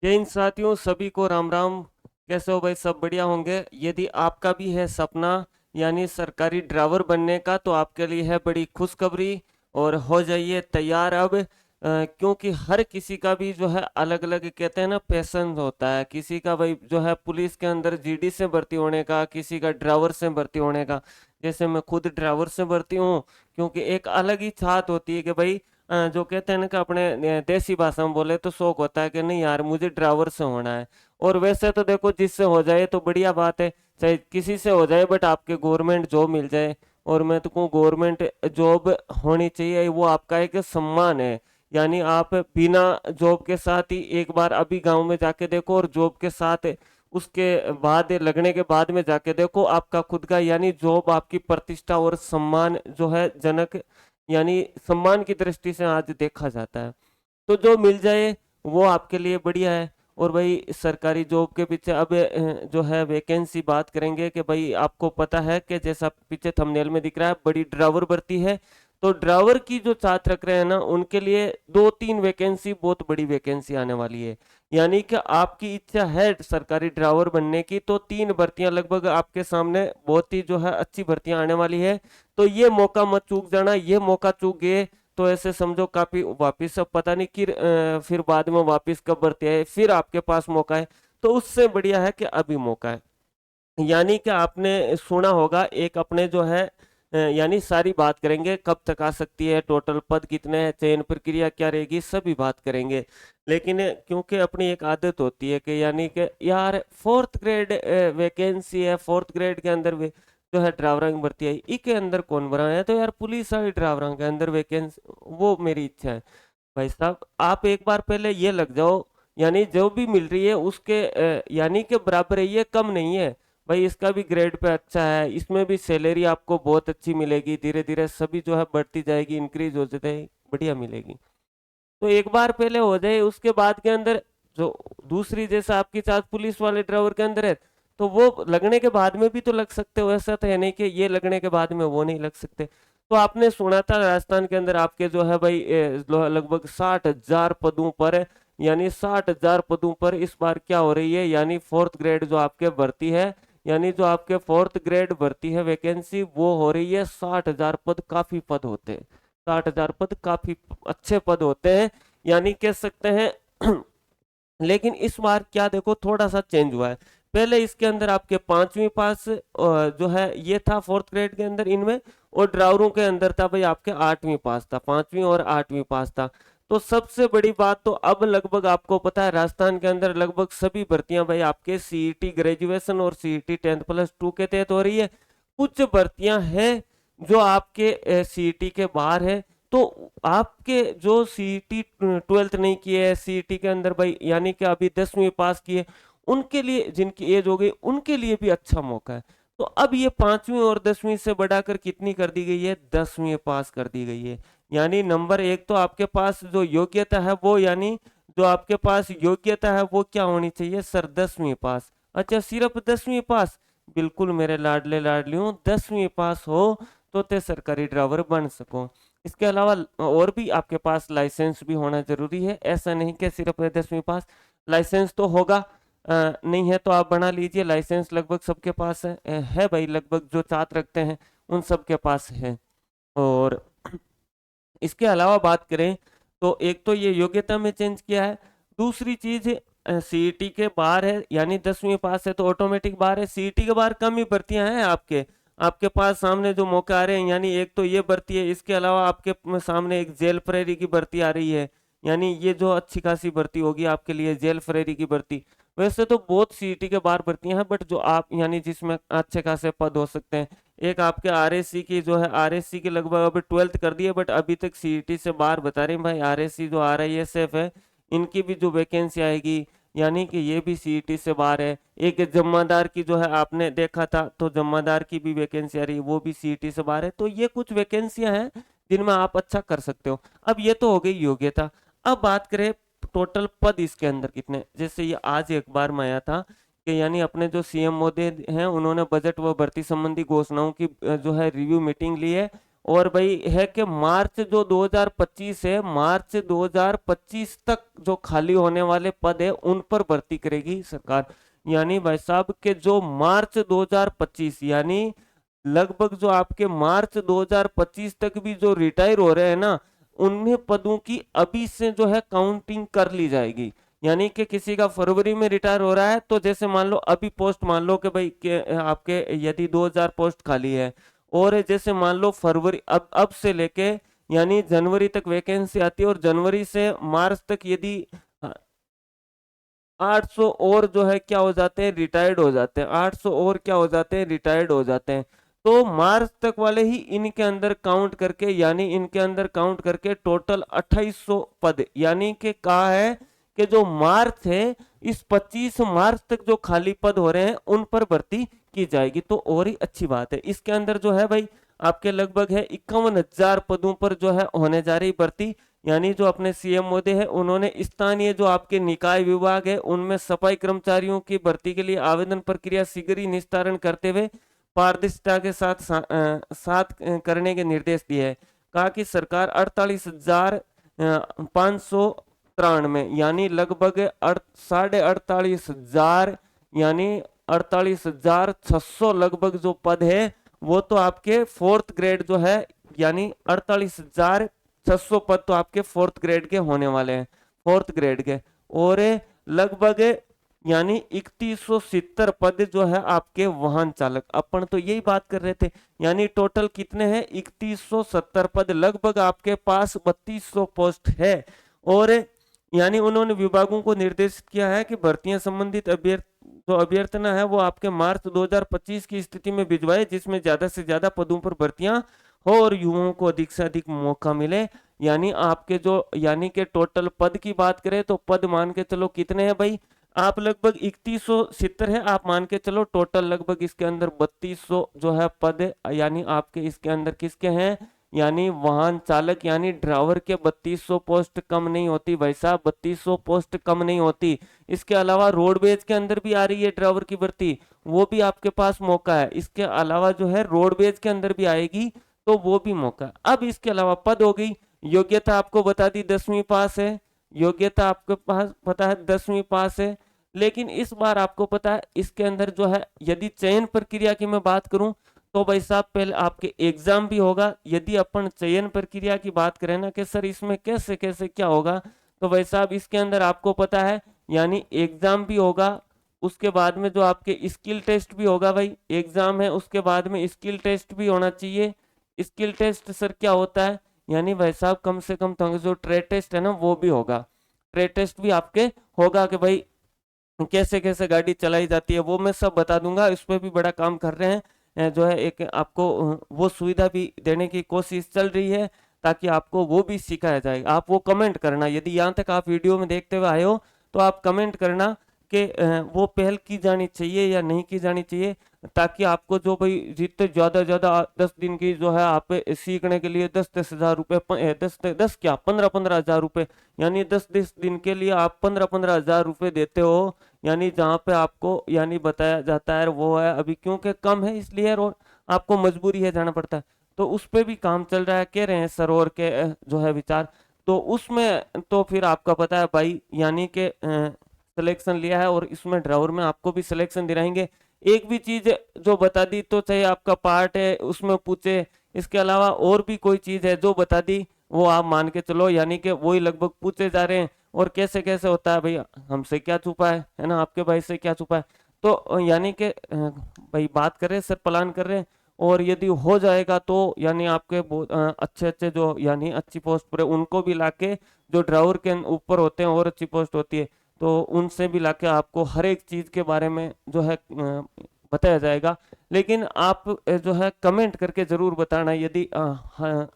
जय हिंद साथियों, सभी को राम राम। कैसे हो भाई? सब बढ़िया होंगे। यदि आपका भी है सपना यानी सरकारी ड्राइवर बनने का, तो आपके लिए है बड़ी खुशखबरी। और हो जाइए तैयार अब, क्योंकि हर किसी का भी जो है अलग अलग कहते हैं ना पैशन होता है। किसी का भाई जो है पुलिस के अंदर जीडी से भर्ती होने का, किसी का ड्राइवर से भर्ती होने का। जैसे मैं खुद ड्राइवर से भर्ती हूँ, क्योंकि एक अलग ही चाहत होती है कि भाई जो कहते हैं ना कि अपने देसी भाषा में बोले तो शौक होता है कि नहीं यार मुझे ड्राइवर से होना है। और वैसे तो देखो जिससे हो जाए तो बढ़िया बात है, चाहे किसी से हो जाए बट आपके गवर्नमेंट जॉब मिल जाए। और मैं तो कहूँ गवर्नमेंट जॉब होनी चाहिए, वो आपका एक सम्मान है। यानी आप बिना जॉब के साथ ही एक बार अभी गांव में जाके देखो, और जॉब के साथ उसके बाद लगने के बाद में जाके देखो, आपका खुद का यानी जॉब आपकी प्रतिष्ठा और सम्मान जो है जनक, यानी सम्मान की दृष्टि से आज देखा जाता है। तो जो मिल जाए वो आपके लिए बढ़िया है। और भाई सरकारी जॉब के पीछे अब जो है वैकेंसी बात करेंगे कि भाई आपको पता है कि जैसा पीछे थंबनेल में दिख रहा है बड़ी ड्राइवर भर्ती है। तो ड्राइवर की जो छात्र रख रहे हैं ना उनके लिए दो तीन वैकेंसी, बहुत बड़ी वैकेंसी आने वाली है। यानी कि आपकी इच्छा है सरकारी ड्राइवर बनने की, तो तीन भर्तियां लगभग आपके सामने बहुत ही जो है अच्छी भर्तियां आने वाली है। तो ये मौका मत चूक जाना। ये मौका चूक गए तो ऐसे समझो काफी वापिस, अब पता नहीं कि फिर बाद में वापिस कब भर्ती है, फिर आपके पास मौका है। तो उससे बढ़िया है कि अभी मौका है। यानी कि आपने सुना होगा एक अपने जो है यानी सारी बात करेंगे, कब तक आ सकती है, टोटल पद कितने हैं, चयन प्रक्रिया क्या रहेगी, सभी बात करेंगे। लेकिन क्योंकि अपनी एक आदत होती है कि यानी कि यार फोर्थ ग्रेड वैकेंसी है, फोर्थ ग्रेड के अंदर जो है ड्राइवरा की भर्ती है, इसके अंदर कौन भरा है, तो यार पुलिस वाली ड्राइवरा के अंदर वैकेंसी, वो मेरी इच्छा है। भाई साहब आप एक बार पहले ये लग जाओ, यानी जो भी मिल रही है उसके यानी कि बराबर है, ये कम नहीं है। भाई इसका भी ग्रेड पे अच्छा है, इसमें भी सैलरी आपको बहुत अच्छी मिलेगी, धीरे धीरे सभी जो है बढ़ती जाएगी, इंक्रीज हो जाएगी, बढ़िया मिलेगी। तो एक बार पहले हो जाए, उसके बाद के अंदर जो दूसरी जैसा आपकी चार्ज पुलिस वाले ड्राइवर के अंदर है, तो वो लगने के बाद में भी तो लग सकते हो। ऐसा तो है नहीं कि ये लगने के बाद में वो नहीं लग सकते। तो आपने सुना था राजस्थान के अंदर आपके जो है भाई लगभग 60,000 पदों पर, यानी 60,000 पदों पर इस बार क्या हो रही है, यानी फोर्थ ग्रेड जो आपके भर्ती है, यानी जो आपके फोर्थ ग्रेड भर्ती है वैकेंसी, वो हो रही है 60,000 पद। काफी पद होते हैं, 60,000 पद काफी अच्छे पद होते हैं, यानी कह सकते हैं। लेकिन इस बार क्या देखो थोड़ा सा चेंज हुआ है। पहले इसके अंदर आपके पांचवी पास जो है ये था फोर्थ ग्रेड के अंदर इनमें, और ड्राइवरों के अंदर था भाई आपके आठवीं पास था, पांचवी और आठवीं पास था। तो सबसे बड़ी बात तो अब लगभग आपको पता है राजस्थान के अंदर लगभग सभी भर्तियां भाई आपके सीईटी ग्रेजुएशन और सीईटी 10+2 के तहत हो रही है। कुछ भर्तियां हैं जो आपके सीईटी के बाहर है। तो आपके जो सीईटी 12th नहीं किए है सीईटी के अंदर भाई, यानी कि अभी 10वीं पास किए, उनके लिए जिनकी एज हो गई उनके लिए भी अच्छा मौका है। तो अब ये पांचवी और 10वीं से बढ़ाकर कितनी कर दी गई है, 10वीं पास कर दी गई है। यानी नंबर एक तो आपके पास जो योग्यता है वो, यानी जो आपके पास योग्यता है वो क्या होनी चाहिए सर, 10वीं पास। अच्छा सिर्फ 10वीं पास? बिल्कुल मेरे लाडले लाडलियों, 10वीं पास हो तो ते सरकारी ड्राइवर बन सको। इसके अलावा और भी आपके पास लाइसेंस भी होना जरूरी है, ऐसा नहीं कि सिर्फ 10वीं पास। लाइसेंस तो होगा, नहीं है तो आप बना लीजिए, लाइसेंस लगभग सबके पास है भाई, लगभग जो छात्र रखते हैं उन सबके पास है। और इसके अलावा बात करें तो एक तो ये योग्यता में चेंज किया है। दूसरी चीज सीईटी के बाहर है, यानी 10वीं पास है तो ऑटोमेटिक बाहर है। सीईटी के बाहर कम ही भर्तियां हैं आपके आपके पास सामने जो मौके आ रहे हैं, यानी एक तो ये भर्ती है, इसके अलावा आपके सामने एक जेल फ्रेरी की भर्ती आ रही है। यानी ये जो अच्छी खासी भर्ती होगी आपके लिए, जेल फ्रेरी की भर्ती। वैसे तो बहुत सीईटी के बाहर भर्तियां हैं, बट जो आप यानी जिसमें अच्छे खासे पद हो सकते हैं, एक आपके आरएससी की जो है, आरएससी की लगभग अभी 12th कर दी है, बट अभी तक सीईटी से बाहर बता रहे हैं भाई। आरएससी जो आरआईएसएफ है, इनकी भी जो वैकेंसी आएगी, यानी कि ये भी सीईटी से बाहर है। एक जमादार की जो है आपने देखा था, तो जमादार की भी वैकेंसी आ रही है, वो भी सीईटी से बाहर है। तो ये कुछ वैकेंसियां हैं जिनमें आप अच्छा कर सकते हो। अब ये तो हो गई योग्यता। अब बात करें टोटल पद इसके अंदर कितने, जैसे ये आज एक बार में आया था कि यानी अपने जो सीएम मोदी हैं उन्होंने बजट व भर्ती संबंधी घोषणाओं की जो है रिव्यू मीटिंग ली है। और भाई है कि मार्च जो 2025 है, मार्च 2025 तक जो खाली होने वाले पद है उन पर भर्ती करेगी सरकार। यानी भाई साहब के जो मार्च 2025 यानी लगभग जो आपके मार्च 2025 तक भी जो रिटायर हो रहे हैं ना, उन्हें पदों की अभी से जो है काउंटिंग कर ली जाएगी। यानी कि किसी का फरवरी में रिटायर हो रहा है तो जैसे मान लो अभी पोस्ट मान लो कि भाई के आपके यदि 2000 पोस्ट खाली है, और जैसे मान लो फरवरी अब से लेके यानी जनवरी तक वैकेंसी आती है, और जनवरी से मार्च तक यदि 800 और जो है क्या हो जाते हैं, रिटायर्ड हो जाते हैं, 800 और क्या हो जाते हैं, रिटायर्ड हो जाते हैं। तो मार्च तक वाले ही इनके अंदर काउंट करके, यानी इनके अंदर काउंट करके टोटल 2800 पद, यानी कि कहा है कि जो मार्च है इस 25 मार्च तक जो खाली पद हो रहे हैं उन पर भर्ती की जाएगी। तो और ही अच्छी बात है। इसके अंदर जो है भाई आपके लगभग है 51,000 पदों पर जो है होने जा रही भर्ती। यानी जो अपने सीएम मोदी है उन्होंने स्थानीय जो आपके निकाय विभाग है उनमें सफाई कर्मचारियों की भर्ती के लिए आवेदन प्रक्रिया शीघ्र ही निस्तारण करते हुए पारदर्शिता के साथ करने के निर्देश दिए हैं। कहा कि सरकार 48,593 यानी लगभग 48,500 यानी 48,600 लगभग जो पद है वो तो आपके फोर्थ ग्रेड जो है, यानी 48,600 पद तो आपके फोर्थ ग्रेड के होने वाले हैं, फोर्थ ग्रेड के। और लगभग यानी 3170 पद जो है आपके वाहन चालक, अपन तो यही बात कर रहे थे। यानी टोटल कितने हैं, 3170 पद, लगभग आपके पास 3200 पोस्ट है। और यानी उन्होंने विभागों को निर्देशित किया है कि भर्तियां संबंधित जो अभ्यर्थना है वो आपके मार्च 2025 की स्थिति में भिजवाए, जिसमें ज्यादा से ज्यादा पदों पर भर्तियां हो और युवाओं को अधिक से अधिक मौका मिले। यानी आपके जो यानी के टोटल पद की बात करें तो पद मान के चलो कितने हैं भाई, आप लगभग 3170 है, आप मान के चलो टोटल लगभग इसके अंदर 3200 जो है पद है। यानी आपके इसके अंदर किसके हैं, यानी वाहन चालक यानी ड्राइवर के 3200 पोस्ट कम नहीं होती भाई साहब, 3200 पोस्ट कम नहीं होती। इसके अलावा रोडवेज के अंदर भी आ रही है ड्राइवर की भर्ती, वो भी आपके पास मौका है। इसके अलावा जो है रोडवेज के अंदर भी आएगी तो वो भी मौका है। अब इसके अलावा पद हो गई, योग्यता आपको बता दी 10वीं पास है, योग्यता आपके पास पता है 10वीं पास है। लेकिन इस बार आपको पता है इसके अंदर जो है यदि चयन प्रक्रिया की मैं बात करूं तो भाई साहब पहले आपके एग्जाम भी होगा। यदि अपन चयन प्रक्रिया की बात करें ना कि सर इसमें कैसे कैसे क्या होगा, तो भाई साहब इसके अंदर आपको पता है यानी एग्जाम भी होगा, उसके बाद में जो आपके स्किल टेस्ट भी होगा। भाई एग्जाम है उसके बाद में स्किल टेस्ट भी होना चाहिए। स्किल टेस्ट सर क्या होता है, यानी भाई साहब कम से कम तो जो ट्रेड टेस्ट है ना वो भी होगा, ट्रेड टेस्ट भी आपके होगा कि भाई कैसे कैसे गाड़ी चलाई जाती है, वो मैं सब बता दूंगा। इस पर भी बड़ा काम कर रहे हैं, जो है एक आपको वो सुविधा भी देने की कोशिश चल रही है ताकि आपको वो भी सिखाया जाए। आप वो कमेंट करना, यदि यहाँ तक आप वीडियो में देखते हुए आए हो तो आप कमेंट करना कि वो पहल की जानी चाहिए या नहीं की जानी चाहिए, ताकि आपको जो भाई जितने ज़्यादा ज़्यादा 10 दिन की जो है आप सीखने के लिए 10-10 हज़ार रुपये, 10 क्या 15-15 हज़ार रुपये, यानी 10-10 दिन के लिए आप 15-15 हज़ार रुपये देते हो। यानी जहाँ पे आपको यानी बताया जाता है वो है अभी क्योंकि कम है इसलिए आपको मजबूरी है जाना पड़ता है। तो उस पे भी काम चल रहा है, कह रहे हैं सरोवर के जो है विचार। तो उसमें तो फिर आपका पता है भाई यानी कि सिलेक्शन लिया है और इसमें ड्राइवर में आपको भी सिलेक्शन दिलाएंगे। एक भी चीज जो बता दी तो चाहे आपका पार्ट है उसमें पूछे, इसके अलावा और भी कोई चीज है जो बता दी वो आप मान के चलो, यानी कि वही लगभग पूछे जा रहे हैं। और कैसे कैसे होता है भाई, हमसे क्या छुपा है ना, आपके भाई से क्या छुपा है। तो यानी कि भाई बात कर रहे हैं सर, प्लान कर रहे हैं, और यदि हो जाएगा तो यानी आपके बहुत अच्छे अच्छे जो यानी अच्छी पोस्ट पर है, उनको भी लाके जो ड्राइवर के ऊपर होते हैं और अच्छी पोस्ट होती है तो उनसे भी लाके आपको हर एक चीज के बारे में जो है बताया जाएगा। लेकिन आप जो है कमेंट करके जरूर बताना यदि हाँ,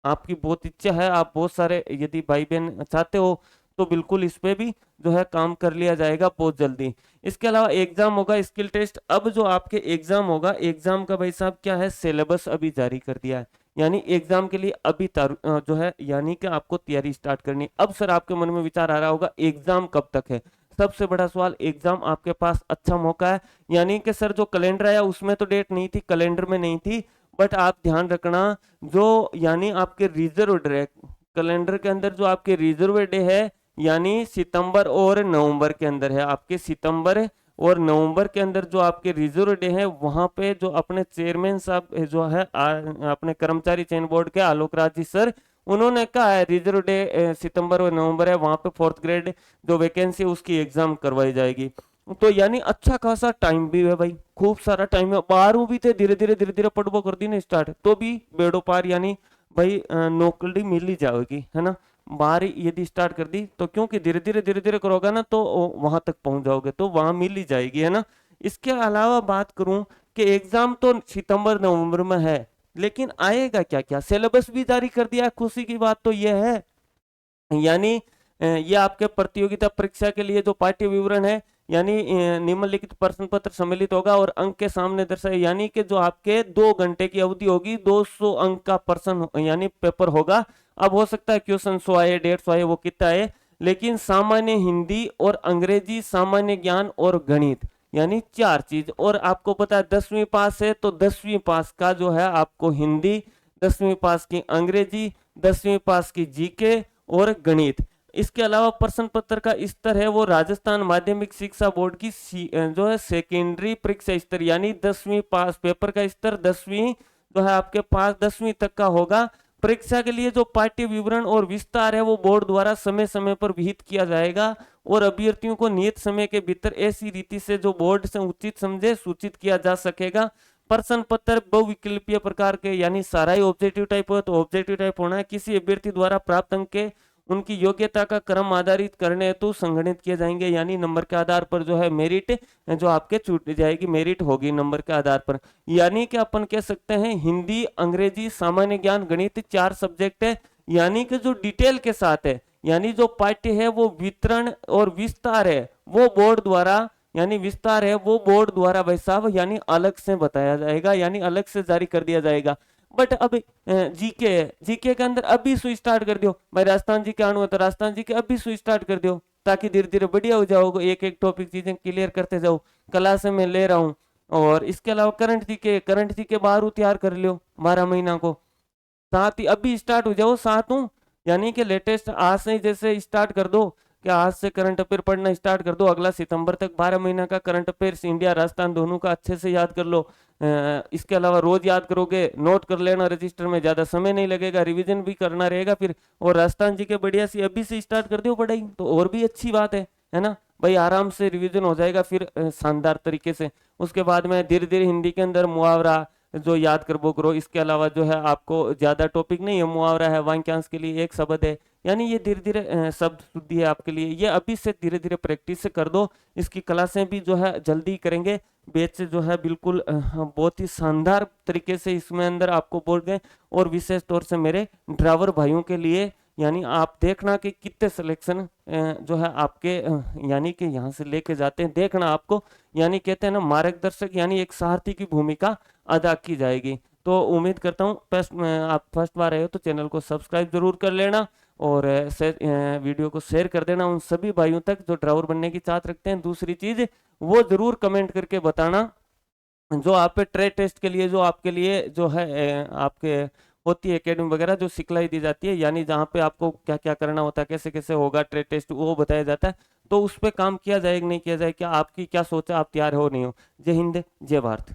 आपकी बहुत इच्छा है, आप बहुत सारे यदि भाई बहन चाहते हो तो बिल्कुल इस पे भी जो है काम कर लिया जाएगा बहुत जल्दी। इसके अलावा एग्जाम होगा, स्किल टेस्ट। अब जो आपके एग्जाम होगा, एग्जाम का भाई साहब क्या है, सिलेबस अभी जारी कर दिया है। यानी एग्जाम के लिए अभी जो है यानी कि आपको तैयारी स्टार्ट करनी है। अब सर आपके मन में विचार आ रहा होगा एग्जाम कब तक है, सबसे बड़ा सवाल, एग्जाम आपके पास अच्छा मौका है। यानी कि सर जो कैलेंडर आया उसमें तो डेट नहीं थी, कैलेंडर में नहीं थी, बट आप ध्यान रखना, जो यानी आपके रिजर्व डे कैलेंडर के अंदर जो आपके रिजर्व डे है, यानी सितंबर और नवंबर के अंदर है, आपके सितंबर और नवंबर के अंदर जो आपके रिजर्व डे है, वहां पे जो अपने चेयरमैन साहब जो है अपने कर्मचारी चयन बोर्ड के आलोक राज जी सर, उन्होंने कहा है रिजर्व डे सितंबर और नवंबर है, वहां पे फोर्थ ग्रेड जो वैकेंसी उसकी एग्जाम करवाई जाएगी। तो यानी अच्छा खासा टाइम भी है भाई, खूब सारा टाइम है। बारहवीं भी थे, धीरे धीरे पढ़बो कर दी ना स्टार्ट, तो भी बेड़ो पार, यानी भाई नौकरी मिल ही जाएगी, है ना। बाहर यदि स्टार्ट कर दी तो, क्योंकि धीरे धीरे करोगे ना तो वहां तक पहुंच जाओगे, तो वहां मिल ही जाएगी, है ना। इसके अलावा बात करूं कि एग्जाम तो सितंबर नवंबर में है, लेकिन आएगा क्या क्या, सिलेबस भी जारी कर दिया है। खुशी की बात तो यह है, यानी ये आपके प्रतियोगिता परीक्षा के लिए जो पाठ्य विवरण है, यानी निम्नलिखित प्रश्न पत्र सम्मिलित होगा और अंक के सामने दर्शाए, यानी कि जो आपके 2 घंटे की अवधि होगी, 200 अंक का प्रश्न यानी पेपर होगा। अब हो सकता है क्वेश्चन 100 आए, 150 आए, वो कितना आए, लेकिन सामान्य हिंदी और अंग्रेजी, सामान्य ज्ञान और गणित, यानी 4 चीज। और आपको पता है 10वीं पास है तो 10वीं पास का जो है आपको हिंदी, 10वीं पास की अंग्रेजी, 10वीं पास की जीके और गणित। इसके अलावा प्रश्न पत्र का स्तर है वो राजस्थान माध्यमिक शिक्षा बोर्ड की जो है सेकेंडरी परीक्षा स्तर, यानी 10वीं पास पेपर का स्तर 10वीं जो है आपके पास 10वीं तक का होगा। परीक्षा के लिए जो पाठ्य विवरण और विस्तार है वो बोर्ड द्वारा समय समय पर विहित किया जाएगा और अभ्यर्थियों को नियत समय के भीतर ऐसी रीति से जो बोर्ड से उचित समझे सूचित किया जा सकेगा। प्रश्न पत्र बहुविकल्पीय प्रकार के, यानी सारा ही ऑब्जेक्टिव टाइप हो तो ऑब्जेक्टिव टाइप होना है। किसी अभ्यर्थी द्वारा प्राप्त अंक के उनकी योग्यता का क्रम आधारित करने हेतु संगणित किए जाएंगे, यानी नंबर के आधार पर जो है मेरिट जो आपके छूट जाएगी, मेरिट होगी नंबर के आधार पर। यानी कि अपन कह सकते हैं हिंदी, अंग्रेजी, सामान्य ज्ञान, गणित 4 सब्जेक्ट है, यानी कि जो डिटेल के साथ है, यानी जो पाठ्य है वो वितरण और विस्तार है वो बोर्ड द्वारा, यानी विस्तार है वो बोर्ड द्वारा भाई साहब यानी अलग से बताया जाएगा, यानी अलग से जारी कर दिया जाएगा। बट अब जीके, जीके के अंदर अभी सु स्टार्ट कर दियो भाई, राजस्थान जी के आने तो राजस्थान जी के अभी सु स्टार्ट कर दियो, ताकि धीरे धीरे बढ़िया हो जाओगे, एक एक टॉपिक चीजें क्लियर करते जाओ, क्लास में ले रहा हूँ। और इसके अलावा करंट जी के बाहर तैयार कर लियो 12 महीना को, साथ ही अभी स्टार्ट हो जाओ साथ हूँ, यानी कि लेटेस्ट आज से ही जैसे स्टार्ट कर दो कि आज से करंट अफेयर पढ़ना स्टार्ट कर दो, अगला सितंबर तक 12 महीना का करंट अफेयर्स इंडिया राजस्थान दोनों का अच्छे से याद कर लो। इसके अलावा रोज याद करोगे, नोट कर लेना रजिस्टर में, ज्यादा समय नहीं लगेगा, रिवीजन भी करना रहेगा फिर। और राजस्थान जी के बढ़िया सी अभी से स्टार्ट कर दो पढ़ाई तो और भी अच्छी बात है ना भाई, आराम से रिवीजन हो जाएगा फिर शानदार तरीके से। उसके बाद में धीरे धीरे हिंदी के अंदर मुहावरा जो याद कर वो करो। इसके अलावा जो है आपको ज्यादा टॉपिक नहीं है, मुहावरा है, वाक्यांश के लिए एक शब्द है, यानी ये धीरे धीरे शब्द शुद्धि है आपके लिए, ये अभी से धीरे धीरे प्रैक्टिस से कर दो। इसकी क्लासें भी जो है जल्दी करेंगे, बैच से जो है बिल्कुल बहुत ही शानदार तरीके से इसमें अंदर आपको बोल गए। और विशेष तौर से मेरे ड्राइवर भाइयों के लिए, यानी आप देखना कि कितने सिलेक्शन जो है आपके यानी कि यहाँ से लेके जाते हैं, देखना आपको, यानी कहते हैं ना मार्गदर्शक, यानी एक सारथी की भूमिका अदा की जाएगी। तो उम्मीद करता हूँ आप फर्स्ट बार आए हो तो चैनल को सब्सक्राइब जरूर कर लेना और वीडियो को शेयर कर देना उन सभी भाइयों तक जो ड्राइवर बनने की चाहत रखते हैं। दूसरी चीज वो जरूर कमेंट करके बताना जो आप पे ट्रेड टेस्ट के लिए, जो आपके लिए जो है आपके होती है एकेडमी वगैरह जो सिखलाई दी जाती है, यानी जहाँ पे आपको क्या क्या करना होता है, कैसे कैसे होगा ट्रेड टेस्ट, वो बताया जाता है। तो उस पर काम किया जाए कि नहीं किया जाए, क्या आपकी क्या सोच है, आप तैयार हो नहीं हो। जय हिंद, जय भारत।